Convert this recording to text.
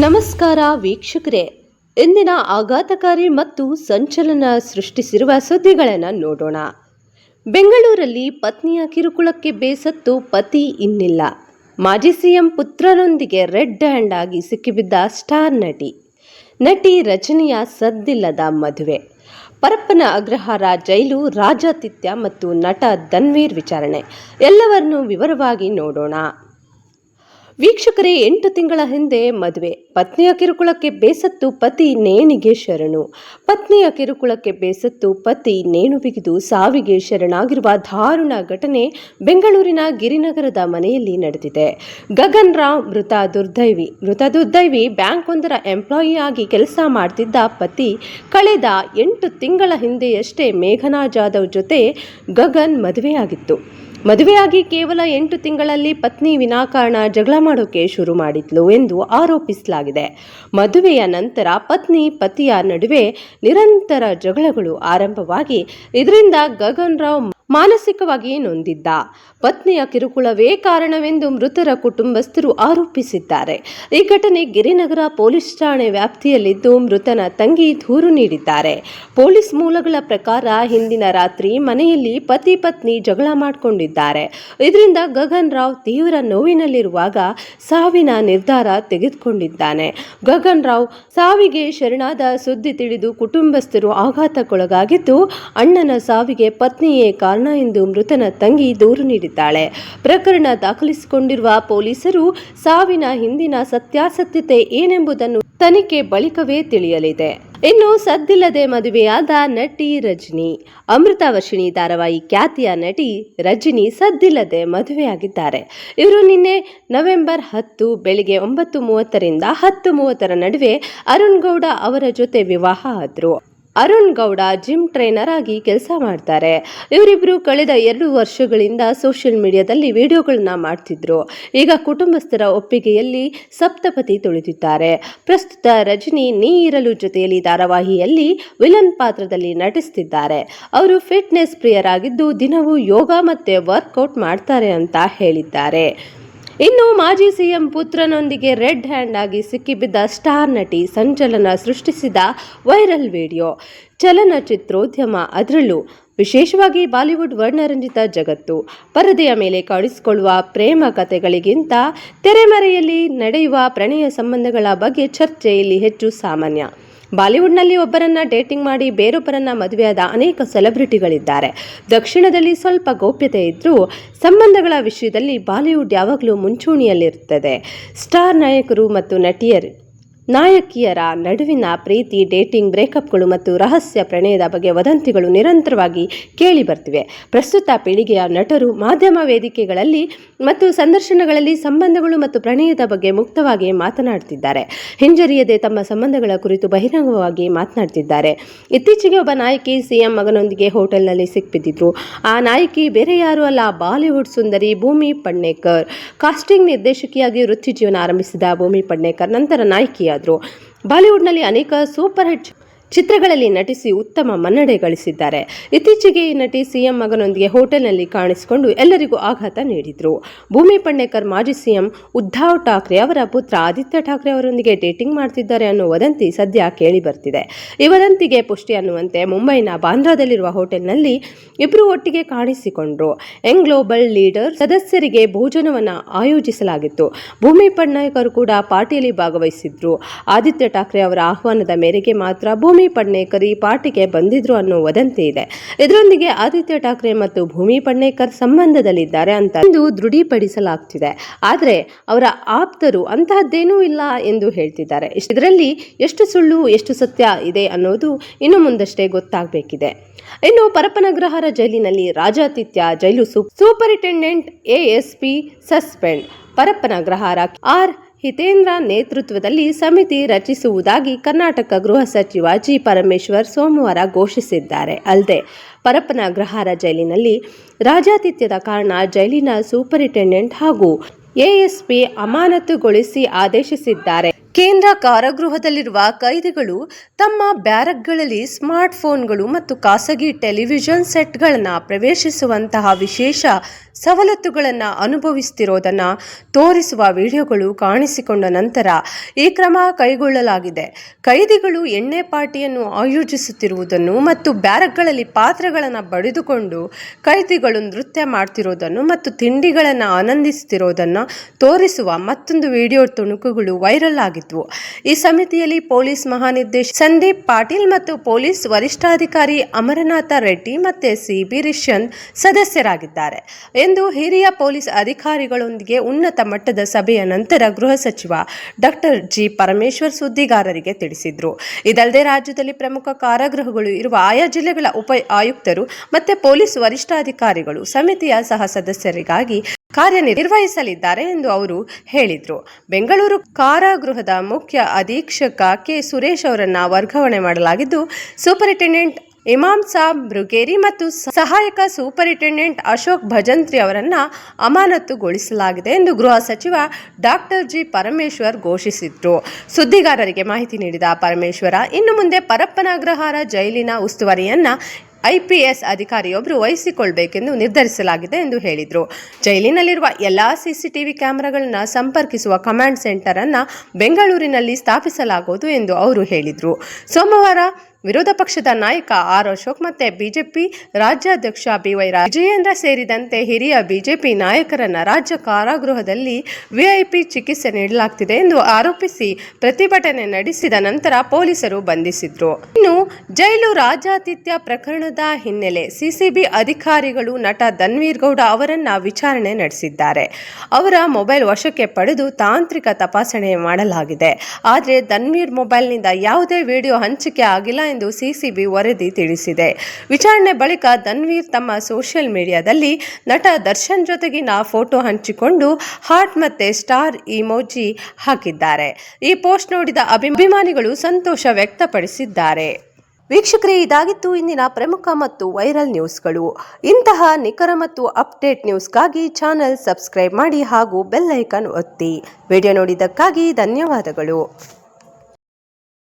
ನಮಸ್ಕಾರ ವೀಕ್ಷಕರೇ, ಇಂದಿನ ಆಘಾತಕಾರಿ ಮತ್ತು ಸಂಚಲನ ಸೃಷ್ಟಿಸಿರುವ ಸುದ್ದಿಗಳನ್ನು ನೋಡೋಣ. ಬೆಂಗಳೂರಲ್ಲಿ ಪತ್ನಿಯ ಕಿರುಕುಳಕ್ಕೆ ಬೇಸತ್ತು ಪತಿ ಇನ್ನಿಲ್ಲ. ಮಾಜಿ ಸಿಎಂ ಪುತ್ರನೊಂದಿಗೆ ರೆಡ್ ಹ್ಯಾಂಡ್ ಆಗಿ ಸಿಕ್ಕಿಬಿದ್ದ ಸ್ಟಾರ್ ನಟಿ ರಜನಿಯ ಸದ್ದಿಲ್ಲದ ಮದುವೆ. ಪರಪ್ಪನ ಅಗ್ರಹಾರ ಜೈಲು, ರಾಜಾತಿಥ್ಯ ಮತ್ತು ನಟ ಧನ್ವೀರ್ ವಿಚಾರಣೆ ಎಲ್ಲವನ್ನೂ ವಿವರವಾಗಿ ನೋಡೋಣ. ವೀಕ್ಷಕರೇ, 8 ತಿಂಗಳ ಹಿಂದೆ ಮದುವೆ. ಪತ್ನಿಯ ಕಿರುಕುಳಕ್ಕೆ ಬೇಸತ್ತು ಪತಿ ನೇಣಿಗೆ ಶರಣು. ಪತ್ನಿಯ ಕಿರುಕುಳಕ್ಕೆ ಬೇಸತ್ತು ಪತಿ ನೇಣು ಬಿಗಿದು ಸಾವಿಗೆ ಶರಣಾಗಿರುವ ದಾರುಣ ಘಟನೆ ಬೆಂಗಳೂರಿನ ಗಿರಿನಗರದ ಮನೆಯಲ್ಲಿ ನಡೆದಿದೆ. ಗಗನ್ ರಾವ್ ಮೃತ ದುರ್ದೈವಿ ಬ್ಯಾಂಕ್ ಒಂದರ ಎಂಪ್ಲಾಯಿ ಆಗಿ ಕೆಲಸ ಮಾಡ್ತಿದ್ದ ಪತಿ ಕಳೆದ 8 ತಿಂಗಳ ಹಿಂದೆಯಷ್ಟೇ ಮೇಘನಾ ಜಾಧವ್ ಜೊತೆ ಗಗನ್ ಮದುವೆಯಾಗಿ ಕೇವಲ 8 ತಿಂಗಳಲ್ಲಿ ಪತ್ನಿ ವಿನಾಕಾರಣ ಜಗಳ ಮಾಡೋಕೆ ಶುರು ಮಾಡಿದ್ಲು ಎಂದು ಆರೋಪಿಸಲಾಗಿದೆ. ಮದುವೆಯ ನಂತರ ಪತಿಯ ನಡುವೆ ನಿರಂತರ ಜಗಳಗಳು ಆರಂಭವಾಗಿ ಇದರಿಂದ ಗಗನ್ ರಾವ್ ಮಾನಸಿಕವಾಗಿ ನೊಂದಿದ್ದ. ಪತ್ನಿಯ ಕಿರುಕುಳವೇ ಕಾರಣವೆಂದು ಮೃತರ ಕುಟುಂಬಸ್ಥರು ಆರೋಪಿಸಿದ್ದಾರೆ. ಈ ಘಟನೆ ಗಿರಿನಗರ ಪೊಲೀಸ್ ಠಾಣೆ ವ್ಯಾಪ್ತಿಯಲ್ಲಿದ್ದು ಮೃತನ ತಂಗಿ ದೂರು ನೀಡಿದ್ದಾರೆ. ಪೊಲೀಸ್ ಮೂಲಗಳ ಪ್ರಕಾರ ಹಿಂದಿನ ರಾತ್ರಿ ಮನೆಯಲ್ಲಿ ಪತ್ನಿ ಜಗಳ ಮಾಡಿಕೊಂಡಿದ್ದಾರೆ. ಇದರಿಂದ ಗಗನ್ ರಾವ್ ತೀವ್ರ ನೋವಿನಲ್ಲಿರುವಾಗ ಸಾವಿನ ನಿರ್ಧಾರ ತೆಗೆದುಕೊಂಡಿದ್ದಾನೆ. ಗಗನ್ ರಾವ್ ಸಾವಿಗೆ ಶರಣಾದ ಸುದ್ದಿ ತಿಳಿದು ಕುಟುಂಬಸ್ಥರು ಆಘಾತಕ್ಕೊಳಗಾಗಿದ್ದು, ಅಣ್ಣನ ಸಾವಿಗೆ ಪತ್ನಿಯೇ ಕಾರಣ ಎಂದು ಮೃತನ ತಂಗಿ ದೂರು ನೀಡಿದ್ದಾಳೆ. ಪ್ರಕರಣ ದಾಖಲಿಸಿಕೊಂಡಿರುವ ಪೊಲೀಸರು ಸಾವಿನ ಹಿಂದಿನ ಸತ್ಯಾಸತ್ಯತೆ ಏನೆಂಬುದನ್ನು ತನಿಖೆ ಬಳಿಕವೇ ತಿಳಿಯಲಿದೆ. ಇನ್ನು ಸದ್ದಿಲ್ಲದೆ ಮದುವೆಯಾದ ನಟಿ ರಜನಿ. ಅಮೃತ ವರ್ಷಿಣಿ ಧಾರಾವಾಹಿ ಖ್ಯಾತಿಯ ನಟಿ ರಜನಿ ಸದ್ದಿಲ್ಲದೆ ಮದುವೆಯಾಗಿದ್ದಾರೆ. ಇವರು ನಿನ್ನೆ ನವೆಂಬರ್ 10 ಬೆಳಿಗ್ಗೆ 9:30ರಿಂದ 10:30 ನಡುವೆ ಅರುಣ್ ಗೌಡ ಅವರ ಜೊತೆ ವಿವಾಹ ಆದ್ರು. ಅರುಣ್ ಗೌಡ ಜಿಮ್ ಟ್ರೈನರ್ ಆಗಿ ಕೆಲಸ ಮಾಡ್ತಾರೆ. ಇವರಿಬ್ಬರು ಕಳೆದ 2 ವರ್ಷಗಳಿಂದ ಸೋಷಿಯಲ್ ಮೀಡಿಯಾದಲ್ಲಿ ವಿಡಿಯೋಗಳನ್ನ ಮಾಡ್ತಿದ್ರು. ಈಗ ಕುಟುಂಬಸ್ಥರ ಒಪ್ಪಿಗೆಯಲ್ಲಿ ಸಪ್ತಪದಿ ತುಳಿದಿದ್ದಾರೆ. ಪ್ರಸ್ತುತ ರಜನಿ ನೀ ಇರಲು ಜೊತೆಯಲ್ಲಿ ಧಾರಾವಾಹಿಯಲ್ಲಿ ವಿಲನ್ ಪಾತ್ರದಲ್ಲಿ ನಟಿಸುತ್ತಿದ್ದಾರೆ. ಅವರು ಫಿಟ್ನೆಸ್ ಪ್ರಿಯರಾಗಿದ್ದು ದಿನವೂ ಯೋಗ ಮತ್ತೆ ವರ್ಕೌಟ್ ಮಾಡ್ತಾರೆ ಅಂತ ಹೇಳಿದ್ದಾರೆ. ಇನ್ನು ಮಾಜಿ ಸಿಎಂ ಪುತ್ರನೊಂದಿಗೆ ರೆಡ್ ಹ್ಯಾಂಡ್ ಆಗಿ ಸಿಕ್ಕಿಬಿದ್ದ ಸ್ಟಾರ್ ನಟಿ ಸಂಚಲನ ಸೃಷ್ಟಿಸಿದ ವೈರಲ್ ವಿಡಿಯೋ. ಚಲನಚಿತ್ರೋದ್ಯಮ, ಅದರಲ್ಲೂ ವಿಶೇಷವಾಗಿ ಬಾಲಿವುಡ್ ವರ್ಣರಂಜಿತ ಜಗತ್ತು, ಪರದೆಯ ಮೇಲೆ ಕಾಣಿಸಿಕೊಳ್ಳುವ ಪ್ರೇಮ ಕಥೆಗಳಿಗಿಂತ ತೆರೆಮರೆಯಲ್ಲಿ ನಡೆಯುವ ಪ್ರಣಯ ಸಂಬಂಧಗಳ ಬಗ್ಗೆ ಚರ್ಚೆ ಇಲ್ಲಿ ಹೆಚ್ಚು ಸಾಮಾನ್ಯ. ಬಾಲಿವುಡ್ನಲ್ಲಿ ಒಬ್ಬರನ್ನ ಡೇಟಿಂಗ್ ಮಾಡಿ ಬೇರೊಬ್ಬರನ್ನ ಮದುವೆಯಾದ ಅನೇಕ ಸೆಲೆಬ್ರಿಟಿಗಳಿದ್ದಾರೆ. ದಕ್ಷಿಣದಲ್ಲಿ ಸ್ವಲ್ಪ ಗೌಪ್ಯತೆ ಇದ್ರೂ ಸಂಬಂಧಗಳ ವಿಷಯದಲ್ಲಿ ಬಾಲಿವುಡ್ ಯಾವಾಗಲೂ ಮುಂಚೂಣಿಯಲ್ಲಿರುತ್ತದೆ. ಸ್ಟಾರ್ ನಾಯಕರು ಮತ್ತು ನಾಯಕಿಯರ ನಡುವಿನ ಪ್ರೀತಿ, ಡೇಟಿಂಗ್, ಬ್ರೇಕಪ್ಗಳು ಮತ್ತು ರಹಸ್ಯ ಪ್ರಣಯದ ಬಗ್ಗೆ ವದಂತಿಗಳು ನಿರಂತರವಾಗಿ ಕೇಳಿ ಬರ್ತಿವೆ. ಪ್ರಸ್ತುತ ಪೀಳಿಗೆಯ ನಟರು ಮಾಧ್ಯಮ ವೇದಿಕೆಗಳಲ್ಲಿ ಮತ್ತು ಸಂದರ್ಶನಗಳಲ್ಲಿ ಸಂಬಂಧಗಳು ಮತ್ತು ಪ್ರಣಯದ ಬಗ್ಗೆ ಮುಕ್ತವಾಗಿ ಮಾತನಾಡುತ್ತಿದ್ದಾರೆ. ಹಿಂಜರಿಯದೆ ತಮ್ಮ ಸಂಬಂಧಗಳ ಕುರಿತು ಬಹಿರಂಗವಾಗಿ ಮಾತನಾಡುತ್ತಿದ್ದಾರೆ. ಇತ್ತೀಚೆಗೆ ಒಬ್ಬ ನಾಯಕಿ ಸಿಎಂ ಮಗನೊಂದಿಗೆ ಹೋಟೆಲ್ನಲ್ಲಿ ಸಿಕ್ಕಿಬಿದ್ದಿದ್ರು. ಆ ನಾಯಕಿ ಬೇರೆ ಯಾರೂ ಅಲ್ಲ, ಬಾಲಿವುಡ್ ಸುಂದರಿ ಭೂಮಿ ಪಡ್ನೇಕರ್. ಕಾಸ್ಟಿಂಗ್ ನಿರ್ದೇಶಕಿಯಾಗಿ ವೃತ್ತಿ ಜೀವನ ಆರಂಭಿಸಿದ ಭೂಮಿ ಪಡ್ನೇಕರ್ ನಂತರ ನಾಯಕಿ ಬಾಲಿವುಡ್ನಲ್ಲಿ ಅನೇಕ ಸೂಪರ್ ಹಿಟ್ ಚಿತ್ರಗಳಲ್ಲಿ ನಟಿಸಿ ಉತ್ತಮ ಮನ್ನಣೆ ಗಳಿಸಿದ್ದಾರೆ. ಇತ್ತೀಚೆಗೆ ಈ ನಟಿ ಸಿಎಂ ಮಗನೊಂದಿಗೆ ಹೋಟೆಲ್ನಲ್ಲಿ ಕಾಣಿಸಿಕೊಂಡು ಎಲ್ಲರಿಗೂ ಆಘಾತ ನೀಡಿದ್ರು. ಭೂಮಿ ಪಡ್ನೇಕರ್ ಮಾಜಿ ಸಿಎಂ ಉದ್ಧವ್ ಠಾಕ್ರೆ ಅವರ ಪುತ್ರ ಆದಿತ್ಯ ಠಾಕ್ರೆ ಅವರೊಂದಿಗೆ ಡೇಟಿಂಗ್ ಮಾಡ್ತಿದ್ದಾರೆ ಅನ್ನೋ ವದಂತಿ ಸದ್ಯ ಕೇಳಿ ಬರ್ತಿದೆ. ಈ ವದಂತಿಗೆ ಪುಷ್ಟಿ ಅನ್ನುವಂತೆ ಮುಂಬೈನ ಬಾಂದ್ರಾದಲ್ಲಿರುವ ಹೋಟೆಲ್ನಲ್ಲಿ ಇಬ್ಬರು ಒಟ್ಟಿಗೆ ಕಾಣಿಸಿಕೊಂಡ್ರು. ಯಂಗ್ ಗ್ಲೋಬಲ್ ಲೀಡರ್ ಸದಸ್ಯರಿಗೆ ಭೋಜನವನ್ನು ಆಯೋಜಿಸಲಾಗಿತ್ತು. ಭೂಮಿ ಪಡ್ನೇಕರ್ ಕೂಡ ಪಾರ್ಟಿಯಲ್ಲಿ ಭಾಗವಹಿಸಿದ್ರು. ಆದಿತ್ಯ ಠಾಕ್ರೆ ಅವರ ಆಹ್ವಾನದ ಮೇರೆಗೆ ಮಾತ್ರ ಭೂಮಿ ಪಡ್ನೇಕರ್ ಈ ಪಾರ್ಟಿಗೆ ಬಂದಿದ್ರು ಅನ್ನೋ ವದಂತಿ ಇದೆ. ಇದರೊಂದಿಗೆ ಆದಿತ್ಯ ಠಾಕ್ರೆ ಮತ್ತು ಭೂಮಿ ಪಡ್ನೇಕರ್ ಸಂಬಂಧದಲ್ಲಿದ್ದಾರೆ ಅಂತ ದೃಢೀಪಡಿಸಲಾಗ್ತಿದೆ. ಆದರೆ ಅವರ ಆಪ್ತರು ಅಂತಹದ್ದೇನೂ ಇಲ್ಲ ಎಂದು ಹೇಳ್ತಿದ್ದಾರೆ. ಇದರಲ್ಲಿ ಎಷ್ಟು ಸುಳ್ಳು ಎಷ್ಟು ಸತ್ಯ ಇದೆ ಅನ್ನೋದು ಇನ್ನು ಮುಂದಷ್ಟೇ ಗೊತ್ತಾಗಬೇಕಿದೆ. ಇನ್ನು ಪರಪ್ಪನಗ್ರಹಾರ ಜೈಲಿನಲ್ಲಿ ರಾಜಾತಿಥ್ಯ jail superintendent ASP suspend. Parappana Agrahara R Hitendra ನೇತೃತ್ವದಲ್ಲಿ ಸಮಿತಿ ರಚಿಸುವುದಾಗಿ ಕರ್ನಾಟಕ ಗೃಹ ಸಚಿವ ಜಿ. ಪರಮೇಶ್ವರ್ ಸೋಮವಾರ ಘೋಷಿಸಿದ್ದಾರೆ. ಅಲ್ಲದೆ ಪರಪ್ಪನಗ್ರಹಾರ ಜೈಲಿನಲ್ಲಿ ರಾಜಾತಿಥ್ಯದ ಕಾರಣ ಜೈಲಿನ ಸೂಪರಿಂಟೆಂಡೆಂಟ್ ಹಾಗೂ ASP ಅಮಾನತುಗೊಳಿಸಿ ಆದೇಶಿಸಿದ್ದಾರೆ. ಕೇಂದ್ರ ಕಾರಾಗೃಹದಲ್ಲಿರುವ ಕೈದಿಗಳು ತಮ್ಮ ಬ್ಯಾರಕ್ಗಳಲ್ಲಿ ಸ್ಮಾರ್ಟ್ಫೋನ್ಗಳು ಮತ್ತು ಖಾಸಗಿ ಟೆಲಿವಿಷನ್ ಸೆಟ್ಗಳನ್ನು ಪ್ರವೇಶಿಸುವಂತಹ ವಿಶೇಷ ಸವಲತ್ತುಗಳನ್ನು ಅನುಭವಿಸುತ್ತಿರುವುದನ್ನು ತೋರಿಸುವ ವಿಡಿಯೋಗಳು ಕಾಣಿಸಿಕೊಂಡ ನಂತರ ಈ ಕ್ರಮ ಕೈಗೊಳ್ಳಲಾಗಿದೆ. ಕೈದಿಗಳು ಎಣ್ಣೆ ಪಾರ್ಟಿಯನ್ನು ಆಯೋಜಿಸುತ್ತಿರುವುದನ್ನು ಮತ್ತು ಬ್ಯಾರಕ್ಗಳಲ್ಲಿ ಪಾತ್ರೆಗಳನ್ನು ಬಡಿದುಕೊಂಡು ಕೈದಿಗಳು ನೃತ್ಯ ಮಾಡ್ತಿರೋದನ್ನು ಮತ್ತು ತಿಂಡಿಗಳನ್ನು ಆನಂದಿಸುತ್ತಿರುವುದನ್ನು ತೋರಿಸುವ ಮತ್ತೊಂದು ವಿಡಿಯೋ ತುಣುಕುಗಳು ವೈರಲ್ ಆಗಿದ್ವು. ಈ ಸಮಿತಿಯಲ್ಲಿ ಪೊಲೀಸ್ ಮಹಾನಿರ್ದೇಶಕ ಸಂದೀಪ್ ಪಾಟೀಲ್ ಮತ್ತು ಪೊಲೀಸ್ ವರಿಷ್ಠಾಧಿಕಾರಿ ಅಮರನಾಥ ರೆಡ್ಡಿ ಮತ್ತು ಸಿಬಿ ರಿಷನ್ ಸದಸ್ಯರಾಗಿದ್ದಾರೆ ಎಂದು ಹಿರಿಯ ಪೊಲೀಸ್ ಅಧಿಕಾರಿಗಳೊಂದಿಗೆ ಉನ್ನತ ಮಟ್ಟದ ಸಭೆಯ ನಂತರ ಗೃಹ ಸಚಿವ ಡಾಕ್ಟರ್ ಜಿ ಪರಮೇಶ್ವರ್ ಸುದ್ದಿಗಾರರಿಗೆ ತಿಳಿಸಿದರು. ಇದಲ್ಲದೆ ರಾಜ್ಯದಲ್ಲಿ ಪ್ರಮುಖ ಕಾರಾಗೃಹಗಳು ಇರುವ ಆಯಾ ಜಿಲ್ಲೆಗಳ ಉಪ ಆಯುಕ್ತರು ಮತ್ತು ಪೊಲೀಸ್ ವರಿಷ್ಠಾಧಿಕಾರಿಗಳು ಸಮಿತಿಯ ಸಹ ಸದಸ್ಯರಿಗಾಗಿ ಕಾರ್ಯನಿರ್ವಹಿಸಲಿದ್ದಾರೆ ಎಂದು ಅವರು ಹೇಳಿದರು. ಬೆಂಗಳೂರು ಕಾರಾಗೃಹದ ಮುಖ್ಯ ಅಧೀಕ್ಷಕ ಕೆ ಸುರೇಶ್ ಅವರನ್ನು ವರ್ಗಾವಣೆ ಮಾಡಲಾಗಿದ್ದು, ಸೂಪರಿಂಟೆಂಡೆಂಟ್ ಇಮಾಮ್ ಸಾಬ್ ಮೃಗೇರಿ ಮತ್ತು ಸಹಾಯಕ ಸೂಪರಿಂಟೆಂಡೆಂಟ್ ಅಶೋಕ್ ಭಜಂತ್ರಿ ಅವರನ್ನು ಅಮಾನತುಗೊಳಿಸಲಾಗಿದೆ ಎಂದು ಗೃಹ ಸಚಿವ ಡಾಕ್ಟರ್ ಜಿ ಪರಮೇಶ್ವರ್ ಘೋಷಿಸಿದರು. ಸುದ್ದಿಗಾರರಿಗೆ ಮಾಹಿತಿ ನೀಡಿದ ಪರಮೇಶ್ವರ, ಇನ್ನು ಮುಂದೆ ಪರಪ್ಪನ ಅಗ್ರಹಾರ ಜೈಲಿನ ಉಸ್ತುವಾರಿಯನ್ನು IPS ಅಧಿಕಾರಿಯೊಬ್ಬರು ವಹಿಸಿಕೊಳ್ಳಬೇಕೆಂದು ನಿರ್ಧರಿಸಲಾಗಿದೆ ಎಂದು ಹೇಳಿದರು. ಜೈಲಿನಲ್ಲಿರುವ ಎಲ್ಲಾ CCTV ಕ್ಯಾಮೆರಾಗಳನ್ನು ಸಂಪರ್ಕಿಸುವ ಕಮಾಂಡ್ ಸೆಂಟರ್ ಅನ್ನು ಬೆಂಗಳೂರಿನಲ್ಲಿ ಸ್ಥಾಪಿಸಲಾಗುವುದು ಎಂದು ಅವರು ಹೇಳಿದರು. ಸೋಮವಾರ ವಿರೋಧ ಪಕ್ಷದ ನಾಯಕ ಆರ್ ಅಶೋಕ್ ಮತ್ತು ಬಿಜೆಪಿ ರಾಜ್ಯಾಧ್ಯಕ್ಷ BY ವಿಜಯೇಂದ್ರ ಸೇರಿದಂತೆ ಹಿರಿಯ ಬಿಜೆಪಿ ನಾಯಕರನ್ನು ರಾಜ್ಯ ಕಾರಾಗೃಹದಲ್ಲಿ VIP ಚಿಕಿತ್ಸೆ ನೀಡಲಾಗುತ್ತಿದೆ ಎಂದು ಆರೋಪಿಸಿ ಪ್ರತಿಭಟನೆ ನಡೆಸಿದ ನಂತರ ಪೊಲೀಸರು ಬಂಧಿಸಿದ್ರು. ಇನ್ನು ಜೈಲು ರಾಜ್ಯಾತಿಥ್ಯ ಪ್ರಕರಣದ ಹಿನ್ನೆಲೆ CCB ಅಧಿಕಾರಿಗಳು ನಟ ಧನ್ವೀರ್ ಗೌಡ ಅವರನ್ನ ವಿಚಾರಣೆ ನಡೆಸಿದ್ದಾರೆ. ಅವರ ಮೊಬೈಲ್ ವಶಕ್ಕೆ ಪಡೆದು ತಾಂತ್ರಿಕ ತಪಾಸಣೆ ಮಾಡಲಾಗಿದೆ. ಆದರೆ ಧನ್ವೀರ್ ಮೊಬೈಲ್ನಿಂದ ಯಾವುದೇ ವಿಡಿಯೋ ಹಂಚಿಕೆ ಆಗಿಲ್ಲ ಎಂದು CCB ವರದಿ ತಿಳಿಸಿದೆ. ವಿಚಾರಣೆ ಬಳಿಕ ಧನ್ವೀರ್ ತಮ್ಮ ಸೋಷಿಯಲ್ ಮೀಡಿಯಾದಲ್ಲಿ ನಟ ದರ್ಶನ್ ಜೊತೆಗಿನ ಫೋಟೋ ಹಂಚಿಕೊಂಡು ಹಾರ್ಟ್ ಮತ್ತೆ ಸ್ಟಾರ್ ಇಮೋಜಿ ಹಾಕಿದ್ದಾರೆ. ಈ ಪೋಸ್ಟ್ ನೋಡಿದ ಅಭಿಮಾನಿಗಳು ಸಂತೋಷ ವ್ಯಕ್ತಪಡಿಸಿದ್ದಾರೆ. ವೀಕ್ಷಕರೇ, ಇದಾಗಿತ್ತು ಇಂದಿನ ಪ್ರಮುಖ ಮತ್ತು ವೈರಲ್ ನ್ಯೂಸ್ಗಳು. ಇಂತಹ ನಿಖರ ಮತ್ತು ಅಪ್ಡೇಟ್ ನ್ಯೂಸ್ಗಾಗಿ ಚಾನೆಲ್ ಸಬ್ಸ್ಕ್ರೈಬ್ ಮಾಡಿ ಹಾಗೂ ಬೆಲ್ ಐಕಾನ್ ಒತ್ತಿ. ವಿಡಿಯೋ ನೋಡಿದ್ದಕ್ಕಾಗಿ ಧನ್ಯವಾದಗಳು.